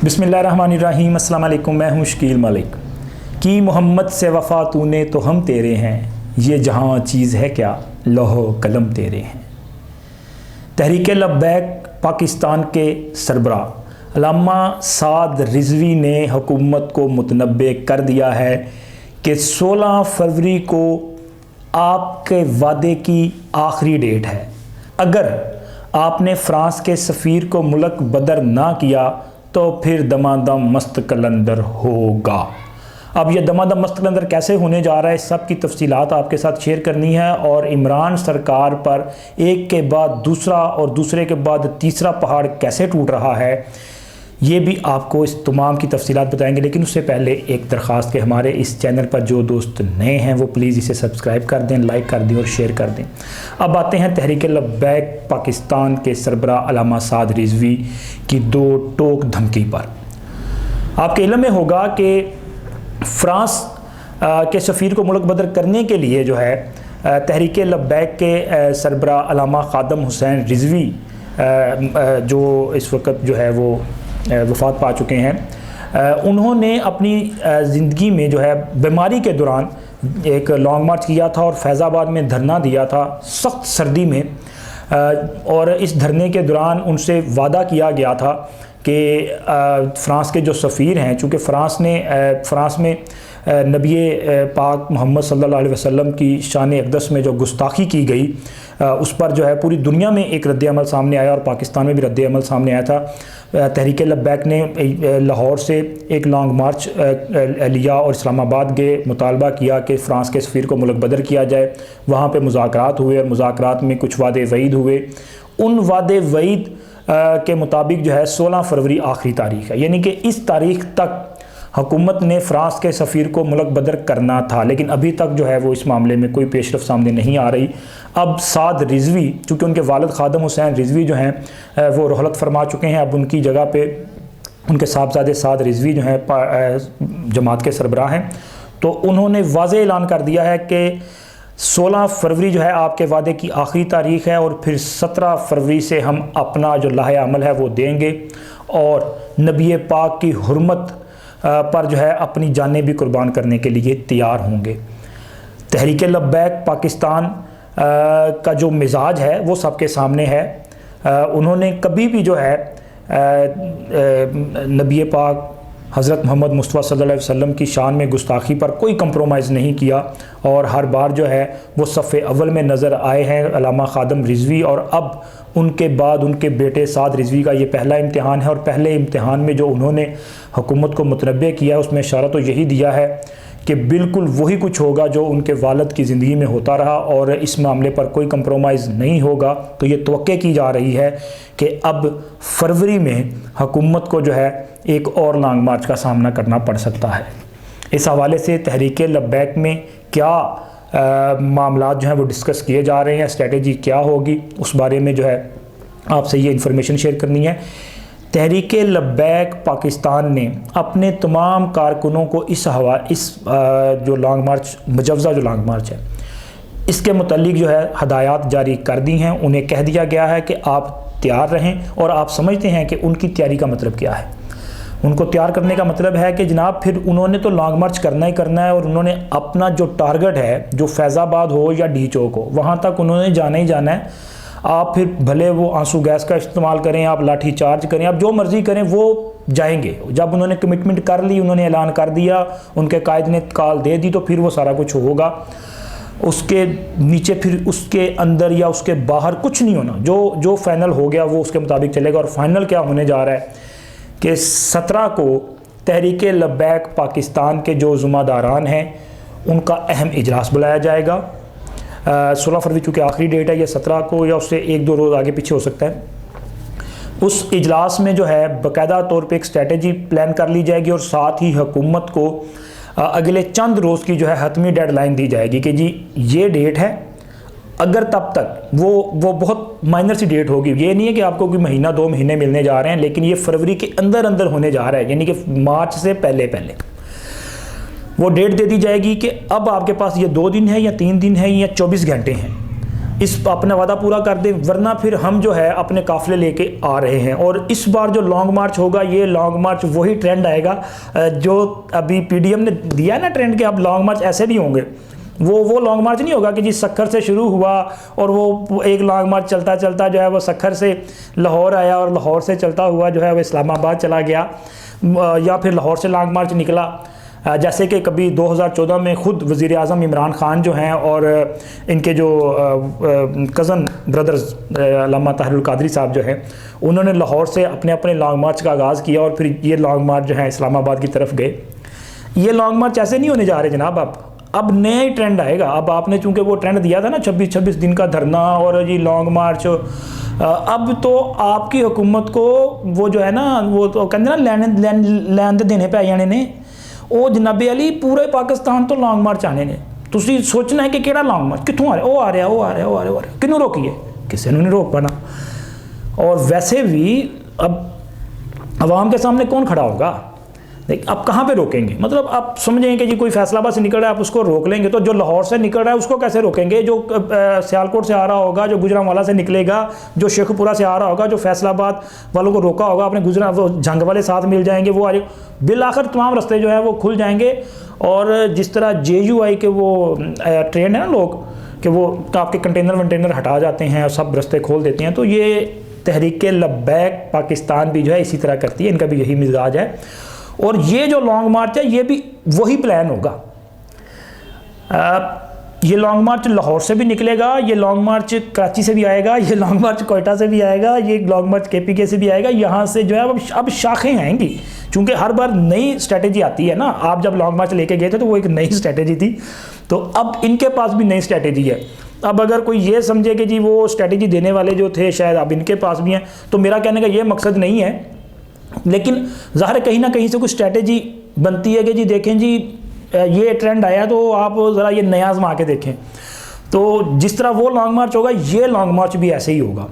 बिस्मिल्लाहिर्रहमानिर्रहीम। अस्सलाम वालेकुम। मैं हूँ शकील मलिक। कि मोहम्मद से वफ़ा तूने तो हम तेरे हैं, ये जहाँ चीज़ है क्या लौहो कलम तेरे हैं। तहरीक लब्बैक पाकिस्तान के सरबरा अल्लामा साद रिज़वी ने हुकूमत को मुतनब्बे कर दिया है कि 16 फरवरी को आपके वादे की आखिरी डेट है। अगर आपने फ़्रांस के सफ़ीर को मुल्क बदर ना किया तो फिर दमादम मस्त कलंदर होगा। अब यह दमादम मस्त कलंदर कैसे होने जा रहा है, सब की तफसीलात आपके साथ शेयर करनी है। और इमरान सरकार पर एक के बाद दूसरा और दूसरे के बाद तीसरा पहाड़ कैसे टूट रहा है, ये भी आपको इस तमाम की तफसीलात बताएंगे। लेकिन उससे पहले एक दरख्वास्त के हमारे इस चैनल पर जो दोस्त नए हैं वो प्लीज़ इसे सब्सक्राइब कर दें, लाइक कर दें और शेयर कर दें। अब आते हैं तहरीक लब्बैक पाकिस्तान के सरबरा अल्लामा साद रिज़वी की दो टोक धमकी पर। आपके इल्म में होगा कि फ़्रांस के सफ़ीर को मुल्क बदर करने के लिए जो है तहरीक लब्बैक के सरबरा अल्लामा ख़ादम हुसैन रिज़वी जो इस वक्त जो है वो वफ़ात पा चुके हैं, उन्होंने अपनी ज़िंदगी में जो है बीमारी के दौरान एक लॉन्ग मार्च किया था और फैज़ाबाद में धरना दिया था सख्त सर्दी में। और इस धरने के दौरान उनसे वादा किया गया था कि फ़्रांस के जो सफ़ीर हैं, चूँकि फ़्रांस में नबी पाक मोहम्मद सल्लल्लाहु अलैहि वसल्लम की शान अक़दस में जो गुस्ताखी की गई, उस पर जो है पूरी दुनिया में एक रद्द-ए-अमल सामने आया और पाकिस्तान में भी रद्द-ए-अमल सामने आया था। तहरीक लब्बैक ने लाहौर से एक लॉन्ग मार्च लिया और इस्लामाबाद गए, मुतालबा किया कि फ़्रांस के सफ़ीर को मुल्क बदर किया जाए। वहाँ पे मुज़ाकरात हुए और मुज़ाकरात में कुछ वादे वईद हुए। उन वादे वईद के मुताबिक जो है 16 फरवरी आखिरी तारीख़ है, यानी कि इस तारीख़ तक हुकूमत ने फ़्रांस के सफ़ीर को मुल्क बदर करना था। लेकिन अभी तक जो है वो इस मामले में कोई पेशरफ़ सामने नहीं आ रही। अब साद रिज़वी, चूँकि उनके वालिद ख़ादम हुसैन रिज़वी जो हैं वो रहलत फरमा चुके हैं, अब उनकी जगह पे उनके साहबजादे साद रिज़वी जो हैं जमात के सरबराह हैं, तो उन्होंने वाज़ेह ऐलान कर दिया है कि 16 फरवरी जो है आपके वादे की आखिरी तारीख़ है और फिर 17 फरवरी से हम अपना जो लाहे अमल है वो देंगे और नबी पाक की हुर्मत पर जो है अपनी जानें भी कुर्बान करने के लिए तैयार होंगे। तहरीक लब्बैक पाकिस्तान का जो मिजाज है वो सबके सामने है। उन्होंने कभी भी जो है नबी पाक हज़रत मोहम्मद मुस्तफ़ा सल्लल्लाहु अलैहि वसल्लम की शान में गुस्ताखी पर कोई कंप्रोमाइज़ नहीं किया और हर बार जो है वो सफ़े अव्वल में नज़र आए हैं अल्लामा ख़ादम रिज़वी। और अब उनके बाद उनके बेटे साद रिज़वी का ये पहला इम्तिहान है और पहले इम्तिहान में जो उन्होंने हुकूमत को मुतनब्बे किया है उसमें इशारा तो यही दिया है कि बिल्कुल वही कुछ होगा जो उनके वालिद की ज़िंदगी में होता रहा और इस मामले पर कोई कंप्रोमाइज़ नहीं होगा। तो ये तवक्के की जा रही है कि अब फरवरी में हुकूमत को जो है एक और लॉन्ग मार्च का सामना करना पड़ सकता है। इस हवाले से तहरीक लब्बैक में क्या मामलात जो हैं वो डिस्कस किए जा रहे हैं, स्ट्रेटजी क्या होगी, उस बारे में जो है आपसे ये इन्फॉर्मेशन शेयर करनी है। तहरीक लब्बैक पाकिस्तान ने अपने तमाम कारकुनों को इस जो लॉन्ग मार्च मुजवज़ा जो लॉन्ग मार्च है इसके मुतालिक जो है हदायत जारी कर दी हैं। उन्हें कह दिया गया है कि आप तैयार रहें और आप समझते हैं कि उनकी तैयारी का मतलब क्या है। उनको तैयार करने का मतलब है कि जनाब फिर उन्होंने तो लॉन्ग मार्च करना ही करना है और उन्होंने अपना जो टारगेट है, जो फैज़ाबाद हो या डी चौक हो, वहाँ तक उन्होंने जाना ही जाना है। आप फिर भले वो आंसू गैस का इस्तेमाल करें, आप लाठी चार्ज करें, आप जो मर्ज़ी करें, वो जाएंगे। जब उन्होंने कमिटमेंट कर ली, उन्होंने ऐलान कर दिया, उनके कायद ने कॉल दे दी, तो फिर वो सारा कुछ होगा। उसके नीचे फिर उसके अंदर या उसके बाहर कुछ नहीं होना। जो फाइनल हो गया वो उसके मुताबिक चलेगा। और फाइनल क्या होने जा रहा है कि 17 को तहरीक लब्बैक पाकिस्तान के जो ज़िम्मेदारान हैं उनका अहम इजलास बुलाया जाएगा। 16 फरवरी चूँकि आखिरी डेट है, या 17 को या उससे 1-2 रोज़ आगे पीछे हो सकता है। उस इजलास में जो है बाकायदा तौर पे एक स्ट्रेटजी प्लान कर ली जाएगी और साथ ही हुकूमत को अगले चंद रोज़ की जो है हतमी डेडलाइन दी जाएगी कि जी ये डेट है। अगर तब तक वो बहुत माइनर सी डेट होगी, ये नहीं है कि आपको कोई महीना 2 महीने मिलने जा रहे हैं, लेकिन ये फरवरी के अंदर होने जा रहा है, यानी कि मार्च से पहले वो डेट दे दी जाएगी कि अब आपके पास ये 2 दिन है या 3 दिन है या 24 घंटे हैं। इस अपना वादा पूरा कर दें, वरना फिर हम जो है अपने काफ़िले लेके आ रहे हैं। और इस बार जो लॉन्ग मार्च होगा, ये लॉन्ग मार्च वही ट्रेंड आएगा जो अभी पीडीएम ने दिया ना ट्रेंड, कि अब लॉन्ग मार्च ऐसे नहीं होंगे। वो लॉन्ग मार्च नहीं होगा कि जी सक्खर से शुरू हुआ और वो एक लॉन्ग मार्च चलता चलता जो है वो सक्खर से लाहौर आया और लाहौर से चलता हुआ जो है वो इस्लामाबाद चला गया, या फिर लाहौर से लॉन्ग मार्च निकला। जैसे कि कभी 2014 में ख़ुद वज़ीर आज़म इमरान ख़ान जो हैं और इनके जो कज़न ब्रदर्स अल्लामा ताहिरुल क़ादरी साहब जो हैं, उन्होंने लाहौर से अपने अपने लॉन्ग मार्च का आगाज़ किया और फिर ये लॉन्ग मार्च जो है इस्लामाबाद की तरफ गए। ये लॉन्ग मार्च ऐसे नहीं होने जा रहे जनाब। अब नया ही ट्रेंड आएगा। अब आपने चूँकि वो ट्रेंड दिया था ना 26-26 दिन का धरना और जी लॉन्ग मार्च, अब तो आपकी हुकूमत को वो जो है ना, वो तो कहते ना लैन देने पे जाने ने, वो जनाबे अली पूरे पाकिस्तान तो लॉन्ग मार्च आने ने। तुसी सोचना है कि केड़ा लॉन्ग मार्च कितों आ रहा, वो आ रहा, वो आ रहा, वो आ रहा, किनू रोकीए, किसी ने नहीं रोक पाना। और वैसे भी अब आवाम के सामने कौन खड़ा होगा? देख अब कहाँ पे रोकेंगे? मतलब आप समझें कि जी कोई फैसलाबाद से निकल रहा है आप उसको रोक लेंगे, तो जो लाहौर से निकल रहा है उसको कैसे रोकेंगे? जो सियालकोट से आ रहा होगा, जो गुजरांवाला से निकलेगा, जो शेखपुरा से आ रहा होगा, जो फैसलाबाद वालों को रोका होगा आपने, वो जंग वाले साथ मिल जाएंगे, वो बिल आखिर तमाम रास्ते जो है वो खुल जाएंगे। और जिस तरह JUI के वो ट्रेन है ना लोग कि वो तो आपके कंटेनर वंटेनर हटा जाते हैं और सब रास्ते खोल देते हैं, तो ये तहरीक लब्बैक पाकिस्तान भी जो है इसी तरह करती है, इनका भी यही मिजाज है। और ये जो लॉन्ग मार्च है ये भी वही प्लान होगा। ये लॉन्ग मार्च लाहौर से भी निकलेगा, ये लॉन्ग मार्च कराची से भी आएगा, ये लॉन्ग मार्च कोयटा से भी आएगा, ये लॉन्ग मार्च KPK से भी आएगा। यहाँ से जो है अब शाखें आएंगी, चूँकि हर बार नई स्ट्रेटेजी आती है ना। आप जब लॉन्ग मार्च लेके गए थे तो वो एक नई स्ट्रेटेजी थी, तो अब इनके पास भी नई स्ट्रेटेजी है। अब अगर कोई ये समझे कि जी वो स्ट्रेटेजी देने वाले जो थे शायद अब इनके पास भी हैं, तो मेरा कहने का ये मकसद नहीं है, लेकिन ज़ाहिर कहीं ना कहीं से कुछ स्ट्रेटेजी बनती है कि जी देखें जी ये ट्रेंड आया तो आप ज़रा ये नया आजमा के देखें। तो जिस तरह वो लॉन्ग मार्च होगा, ये लॉन्ग मार्च भी ऐसे ही होगा।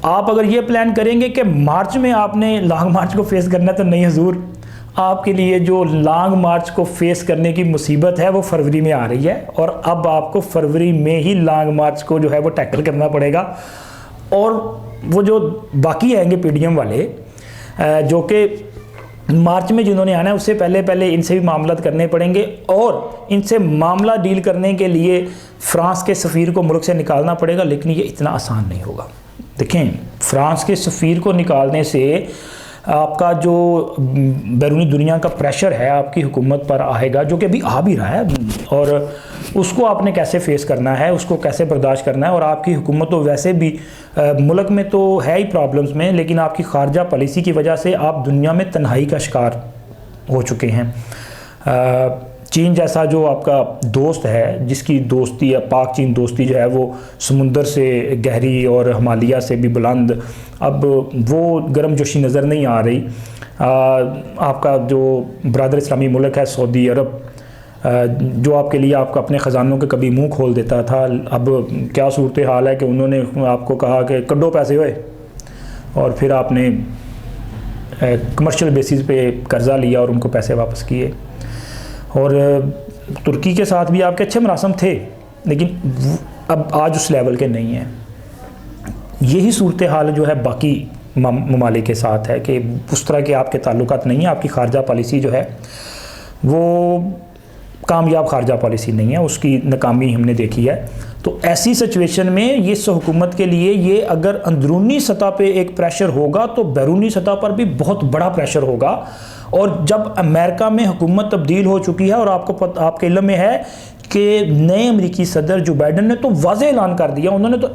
आप अगर ये प्लान करेंगे कि मार्च में आपने लॉन्ग मार्च को फेस करना, तो नहीं हजूर, आपके लिए जो लॉन्ग मार्च को फेस करने की मुसीबत है वो फरवरी में आ रही है, और अब आपको फरवरी में ही लॉन्ग मार्च को जो है वो टैकल करना पड़ेगा। और वो जो बाकी आएंगे PDM वाले जो कि मार्च में जिन्होंने आना है, उससे पहले इनसे भी मामला करने पड़ेंगे, और इनसे मामला डील करने के लिए फ्रांस के सफ़ीर को मुल्क से निकालना पड़ेगा। लेकिन ये इतना आसान नहीं होगा। देखें, फ्रांस के सफ़ीर को निकालने से आपका जो बैरूनी दुनिया का प्रेशर है आपकी हुकूमत पर आएगा, जो कि अभी आ भी रहा है, और उसको आपने कैसे फेस करना है, उसको कैसे बर्दाश्त करना है। और आपकी हुकूमत तो वैसे भी मुल्क में तो है ही प्रॉब्लम्स में, लेकिन आपकी खारजा पॉलिसी की वजह से आप दुनिया में तन्हाई का शिकार हो चुके हैं। चीन जैसा जो आपका दोस्त है, जिसकी दोस्ती या पाक चीन दोस्ती जो है वो समुंदर से गहरी और हिमालय से भी बुलंद, अब वो गर्म जोशी नज़र नहीं आ रही। आपका जो बरादर इस्लामी मुल्क है सऊदी अरब, जो आपके लिए आपका अपने ख़जानों के कभी मुंह खोल देता था, अब क्या सूरत हाल है कि उन्होंने आपको कहा कि कड्डो पैसे हुए, और फिर आपने कमर्शियल बेसिस पे कर्ज़ा लिया और उनको पैसे वापस किए। और तुर्की के साथ भी आपके अच्छे मरासम थे, लेकिन अब आज उस लेवल के नहीं हैं। यही सूरत हाल जो है बाकी ममालिक के साथ है कि उस तरह के आपके ताल्लुकात नहीं है। आपकी खारजा पॉलिसी जो है वो कामयाब खारजा पॉलिसी नहीं है, उसकी नाकामी हमने देखी है। तो ऐसी सिचुएशन में ये हुकूमत के लिए ये अगर अंदरूनी सतह पे एक प्रेशर होगा, तो बैरूनी सतह पर भी बहुत बड़ा प्रेशर होगा। और जब अमेरिका में हुकूमत तब्दील हो चुकी है और आपके इल्म में है कि नए अमेरिकी सदर जो बाइडन ने तो वाज़ेह ऐलान कर दिया, उन्होंने तो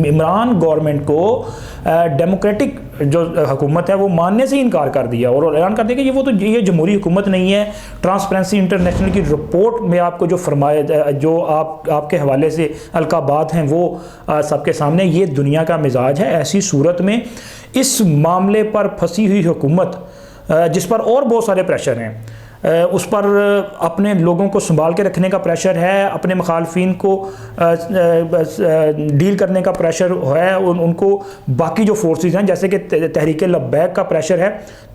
इमरान गवर्नमेंट को डेमोक्रेटिक जो हुकूमत है वो मानने से इनकार कर दिया, और ऐलान कर दिया कि ये जमहूरी हुकूमत नहीं है। ट्रांसपेरेंसी इंटरनेशनल की रिपोर्ट में आपको जो फरमाया, जो आपके हवाले से अलकाबात हैं वो सबके सामने, ये दुनिया का मिजाज है। ऐसी सूरत में इस मामले पर फंसी हुई हुकूमत, जिस पर और बहुत सारे प्रेशर हैं, उस पर अपने लोगों को संभाल के रखने का प्रेशर है, अपने मुखालफिन को डील करने का प्रेशर है, उनको बाकी जो फोर्सेस हैं जैसे कि तहरीक लब्बैक का प्रेशर है,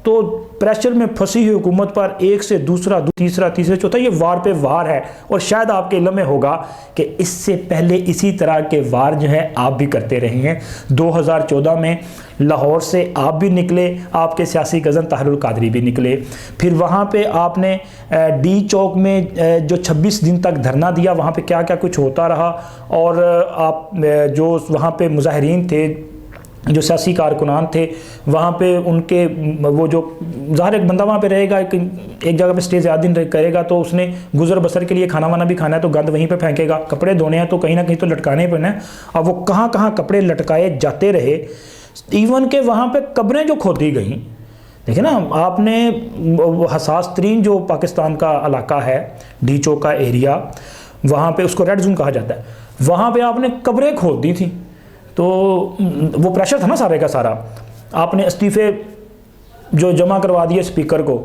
तो प्रेशर में फंसी हुई हुकूमत पर एक से दूसरा तीसरा चौथा, ये वार पे वार है। और शायद आपके इल्म में होगा कि इससे पहले इसी तरह के वार जो है आप भी करते रहे हैं। 2014 में लाहौर से आप भी निकले, आपके सियासी कज़न ताहिरुल कादरी भी निकले, फिर वहाँ पे आपने डी चौक में जो 26 दिन तक धरना दिया, वहाँ पे क्या क्या कुछ होता रहा। और आप जो वहाँ पे मुजाहिरीन थे, जो सियासी कारकुनान थे, वहाँ पे उनके वो जो ज़ाहिर एक बंदा वहाँ पे रहेगा, एक जगह पे स्टे ज़्यादा दिन करेगा तो उसने गुजर बसर के लिए खाना वाना भी खाना है तो गंद वहीं पे फेंकेगा, कपड़े धोने हैं तो कहीं ना कहीं तो लटकाने पड़ना है। अब वो कहाँ कहाँ कपड़े लटकाए जाते रहे, इवन के वहाँ पे कब्रें जो खोदी गई। देखिए ना, आपने हसास तरीन जो पाकिस्तान का इलाका है, डी चौक का एरिया, वहाँ पे उसको रेड जोन कहा जाता है, वहाँ पे आपने कब्रें खोद दी थी। तो वो प्रेशर था ना सारे का सारा, आपने इस्तीफ़े जो जमा करवा दिए स्पीकर को,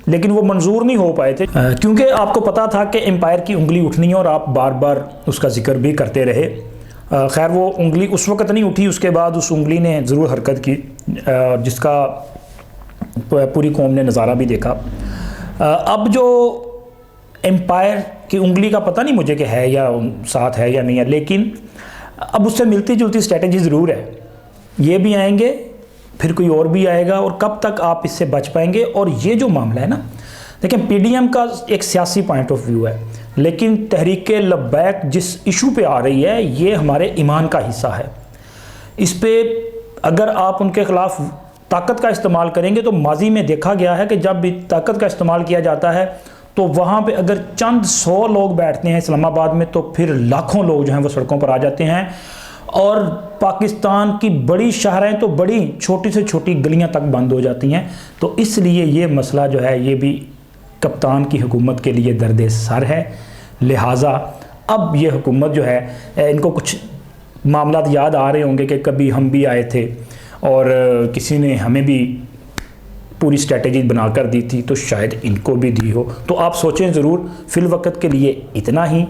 लेकिन वो मंजूर नहीं हो पाए थे क्योंकि आपको पता था कि एम्पायर की उंगली उठनी है और आप बार बार उसका जिक्र भी करते रहे। खैर वो उंगली उस वक़्त नहीं उठी, उसके बाद उस उंगली ने ज़रूर हरकत की जिसका पूरी कौम ने नज़ारा भी देखा। अब जो एम्पायर की उंगली का पता नहीं मुझे कि है या साथ है या नहीं है, लेकिन अब उससे मिलती जुलती स्ट्रेटजी ज़रूर है। ये भी आएंगे, फिर कोई और भी आएगा, और कब तक आप इससे बच पाएंगे। और ये जो मामला है ना, देखिए पीडीएम का एक सियासी पॉइंट ऑफ व्यू है, लेकिन तहरीक लब्बैक जिस इशू पे आ रही है ये हमारे ईमान का हिस्सा है। इस पे अगर आप उनके ख़िलाफ़ ताकत का इस्तेमाल करेंगे तो माजी में देखा गया है कि जब भी ताकत का इस्तेमाल किया जाता है तो वहाँ पे अगर चंद 100 लोग बैठते हैं इस्लामाबाद में तो फिर लाखों लोग जो हैं वो सड़कों पर आ जाते हैं। और पाकिस्तान की बड़ी शहरें तो बड़ी छोटी से छोटी गलियां तक बंद हो जाती हैं। तो इसलिए ये मसला जो है ये भी कप्तान की हुकूमत के लिए दर्द सर है। लिहाजा अब ये हुकूमत जो है, इनको कुछ मामला याद आ रहे होंगे कि कभी हम भी आए थे और किसी ने हमें भी पूरी स्ट्रेटजी बनाकर दी थी, तो शायद इनको भी दी हो। तो आप सोचें ज़रूर। फ़िल वक़्त के लिए इतना ही।